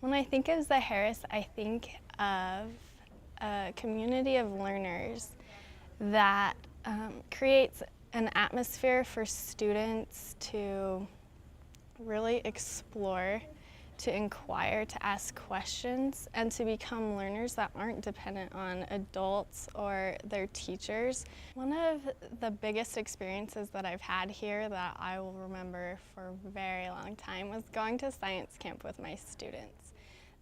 When I think of Zaharis, I think of a community of learners that creates an atmosphere for students to really explore, to inquire, to ask questions, and to become learners that aren't dependent on adults or their teachers. One of the biggest experiences that I've had here that I will remember for a very long time was going to science camp with my students.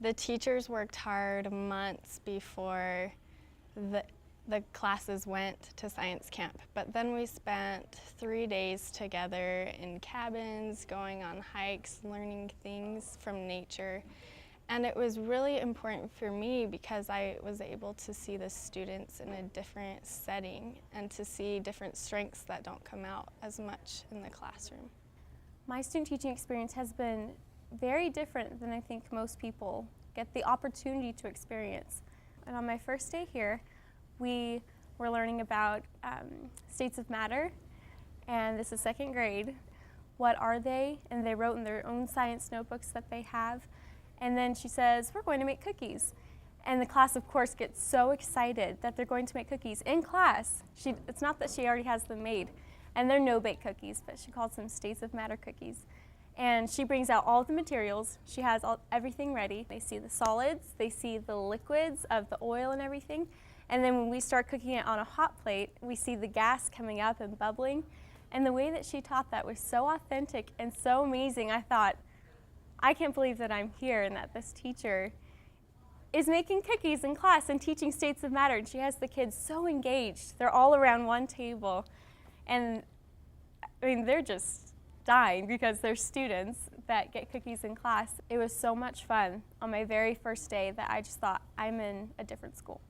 The teachers worked hard months before the classes went to science camp, but then we spent 3 days together in cabins, going on hikes, learning things from nature. And it was really important for me because I was able to see the students in a different setting and to see different strengths that don't come out as much in the classroom. My student teaching experience has been very different than I think most people get the opportunity to experience. And on my first day here, we were learning about states of matter, and this is second grade. What are they? And they wrote in their own science notebooks that they have. And then she says, we're going to make cookies. And the class, of course, gets so excited that they're going to make cookies in class. It's not that she already has them made. And they're no-bake cookies, but she calls them states of matter cookies. And she brings out all of the materials. She has everything ready. They see the solids, they see the liquids of the oil and everything. And then when we start cooking it on a hot plate, we see the gas coming up and bubbling. And the way that she taught that was so authentic and so amazing. I thought, I can't believe that I'm here and that this teacher is making cookies in class and teaching states of matter. And she has the kids so engaged. They're all around one table. And I mean, they're just dying because they're students that get cookies in class. It was so much fun on my very first day that I just thought, I'm in a different school.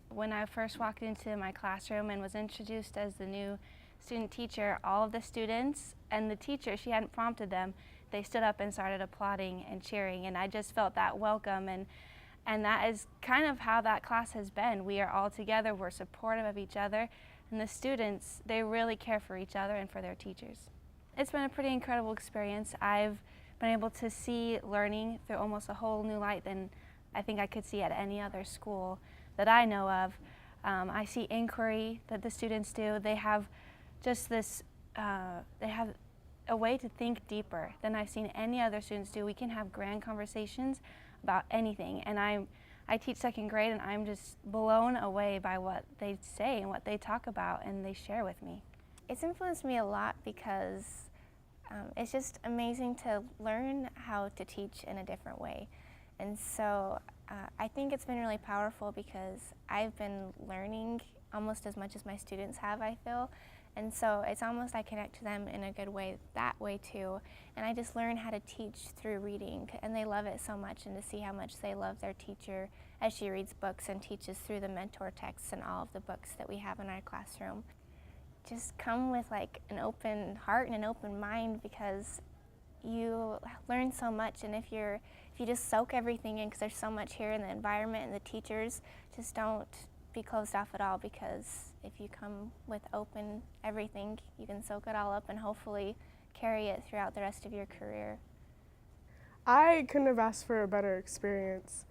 When I first walked into my classroom and was introduced as the new student teacher, all of the students and the teacher, she hadn't prompted them, they stood up and started applauding and cheering, and I just felt that welcome, and that is kind of how that class has been. We are all together, we're supportive of each other, and the students, they really care for each other and for their teachers. It's been a pretty incredible experience. I've been able to see learning through almost a whole new light than I think I could see at any other school that I know of. I see inquiry that the students do. They have just this, they have a way to think deeper than I've seen any other students do. We can have grand conversations about anything, and I teach second grade, and I'm just blown away by what they say and what they talk about and they share with me. It's influenced me a lot because it's just amazing to learn how to teach in a different way. And so I think it's been really powerful because I've been learning almost as much as my students have, I feel. And so it's almost I connect to them in a good way that way too. And I just learn how to teach through reading, and they love it so much, and to see how much they love their teacher as she reads books and teaches through the mentor texts and all of the books that we have in our classroom. Just come with like an open heart and an open mind, because you learn so much, and if you just soak everything in, because there's so much here in the environment and the teachers, just don't be closed off at all, because if you come with open everything, you can soak it all up and hopefully carry it throughout the rest of your career. I couldn't have asked for a better experience.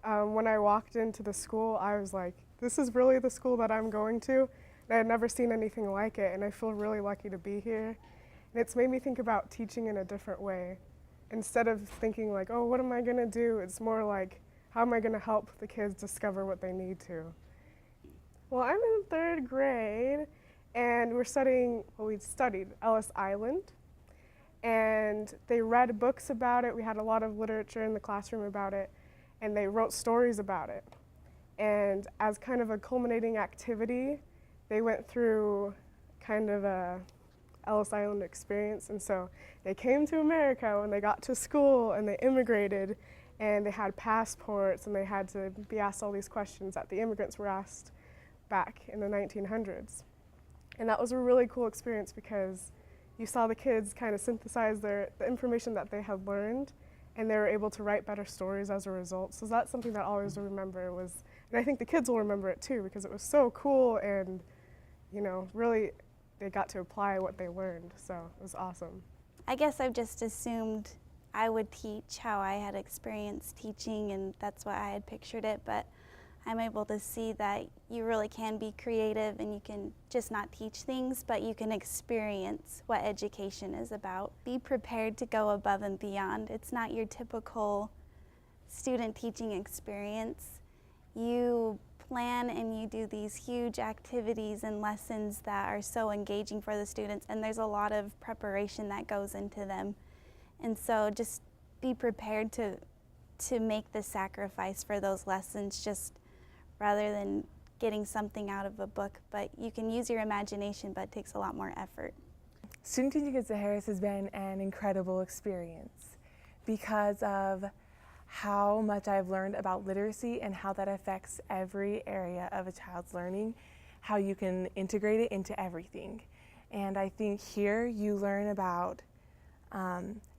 When I walked into the school, I was like, this is really the school that I'm going to. And I had never seen anything like it, and I feel really lucky to be here. And it's made me think about teaching in a different way. Instead of thinking like, oh, what am I going to do? It's more like, how am I going to help the kids discover what they need to? Well, I'm in third grade, and we studied Ellis Island. And they read books about it. We had a lot of literature in the classroom about it, and they wrote stories about it. And as kind of a culminating activity, they went through kind of a Ellis Island experience, and so they came to America when they got to school, and they immigrated, and they had passports, and they had to be asked all these questions that the immigrants were asked back in the 1900s. And that was a really cool experience because you saw the kids kind of synthesize the information that they had learned, and they were able to write better stories as a result. So that's something that I always remember was, and I think the kids will remember it too, because it was so cool, and you know, really they got to apply what they learned, so it was awesome. I guess I've just assumed I would teach how I had experienced teaching, and that's why I had pictured it, but I'm able to see that you really can be creative and you can just not teach things, but you can experience what education is about. Be prepared to go above and beyond. It's not your typical student teaching experience. You plan and you do these huge activities and lessons that are so engaging for the students, and there's a lot of preparation that goes into them. And so just be prepared to make the sacrifice for those lessons, just rather than getting something out of a book. But you can use your imagination, but it takes a lot more effort. Student teaching at Zaharis has been an incredible experience because of how much I've learned about literacy and how that affects every area of a child's learning, how you can integrate it into everything. And I think here you learn about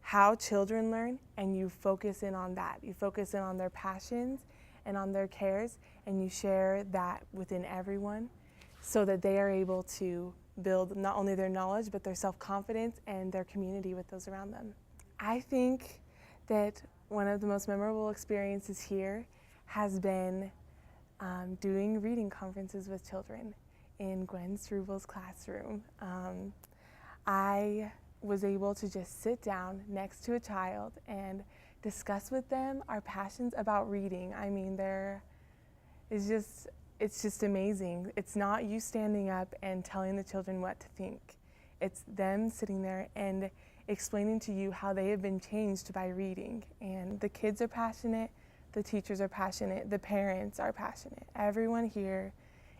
how children learn, and you focus in on that. You focus in on their passions and on their cares, and you share that within everyone so that they are able to build not only their knowledge but their self-confidence and their community with those around them. I think that one of the most memorable experiences here has been doing reading conferences with children in Gwen Struvel's classroom. I was able to just sit down next to a child and discuss with them our passions about reading. I mean, it's just amazing. It's not you standing up and telling the children what to think. It's them sitting there and explaining to you how they have been changed by reading. And the kids are passionate, the teachers are passionate, the parents are passionate. Everyone here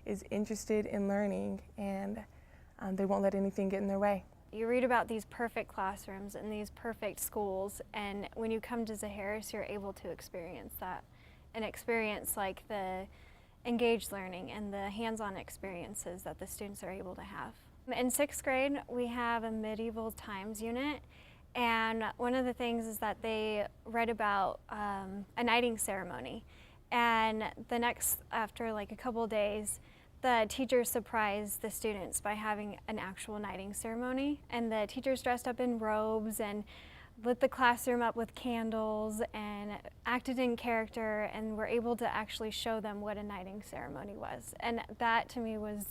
is interested in learning, and they won't let anything get in their way. You read about these perfect classrooms and these perfect schools, and when you come to Zaharis, you're able to experience that, and experience like the engaged learning and the hands-on experiences that the students are able to have. In 6th grade, we have a medieval times unit, and one of the things is that they read about a knighting ceremony, and after like a couple of days, the teachers surprised the students by having an actual knighting ceremony, and the teachers dressed up in robes and lit the classroom up with candles and acted in character, and were able to actually show them what a knighting ceremony was. And that to me was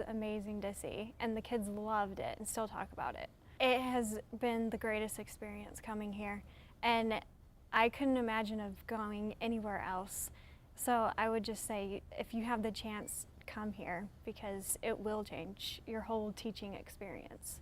amazing to see, and the kids loved it and still talk about it. It has been the greatest experience coming here, and I couldn't imagine of going anywhere else. So I would just say, if you have the chance, come here, because it will change your whole teaching experience.